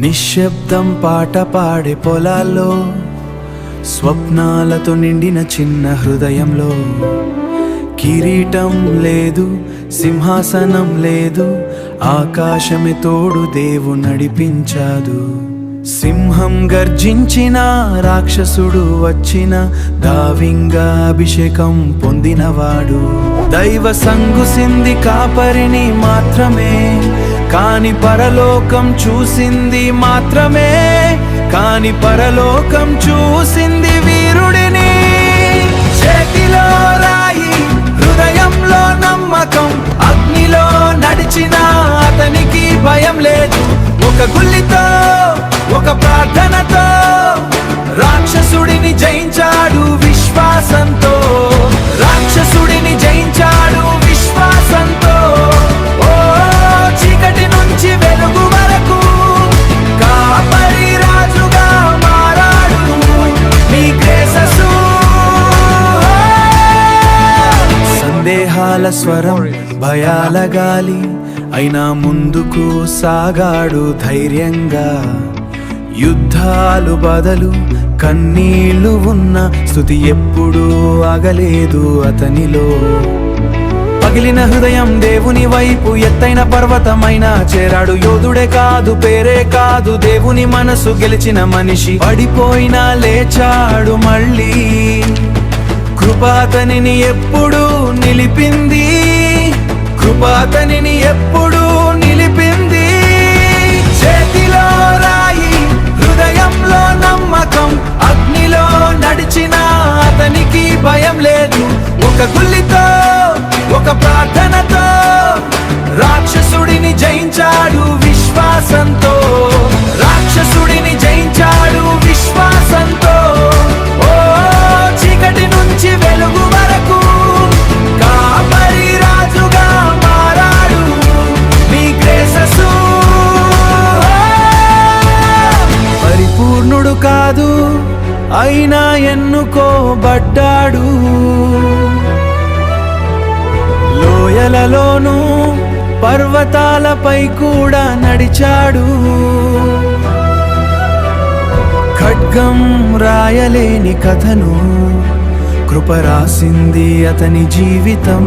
నిశ్శబ్దం పాట పాడే పొలాల్లో, స్వప్నాలతో నిండిన చిన్న హృదయంలో. కిరీటం లేదు, సింహాసనం లేదు, ఆకాశమే తోడు దేవు నడిపించాదు. సింహం గర్జించిన, రాక్షసుడు వచ్చిన, దావింగా అభిషేకం పొందినవాడు. దైవ సంగుసింది కాపరిని మాత్రమే, కాని పరలోకం చూసింది మాత్రమే. కాని పరలోకం చూసింది వీరుడిని. చేతిలో రాయి, హృదయంలో నమ్మకం, అగ్నిలో నడిచిన అతనికి భయం లేదు. ఒక గుల్లితో, ఒక ప్రార్థనతో రాక్షసుడిని జయించాడు విశ్వాసంతో. రాక్షసుడిని జయించాడు విశ్వాసంతో. ఓ చీకటి నుంచి వెలుగు వరకు కాపరి రాజుగా మారాడు నీ గ్రేససు. సందేహాల స్వరం, భయాల గాలి అయినా ముందుకు సాగాడు ధైర్యంగా. యుద్ధాలు బదలు, కన్నీళ్లు ఉన్న స్తుతి ఎప్పుడూ ఆగలేదు అతనిలో. పగిలిన హృదయం దేవుని వైపు, ఎత్తైన పర్వతమైన చేరాడు. యోధుడే కాదు, పేరే కాదు, దేవుని మనసు గెలిచిన మనిషి. పడిపోయినా లేచాడు మళ్ళీ. కృప అతనిని ఎప్పుడు నిలిపింది, కృప అతనిని ఎప్పుడు నిలిపింది. చేతిలో రాయి, హృదయంలో నమ్మకం, అగ్నిలో నడిచిన అతనికి భయం లేదు. ఒక గుల్లితో, ఒక ప్రార్థనతో రాక్షసుడిని జయించాడు విశ్వాసంతో. రాక్షసుడిని జయించాడు విశ్వాసంతో. ఓ చీకటి నుంచి వెలుగు వరకు కాపరి రాజుగా మారాడు నీ గ్రేససు. పరిపూర్ణుడు కాదు, అయినా ఎన్నుకోబడ్డాడు. లోయలలోనూ పర్వతాలపై కూడా నడిచాడు. ఖడ్గం రాయలేని కథను కృప రాసింది అతని జీవితం.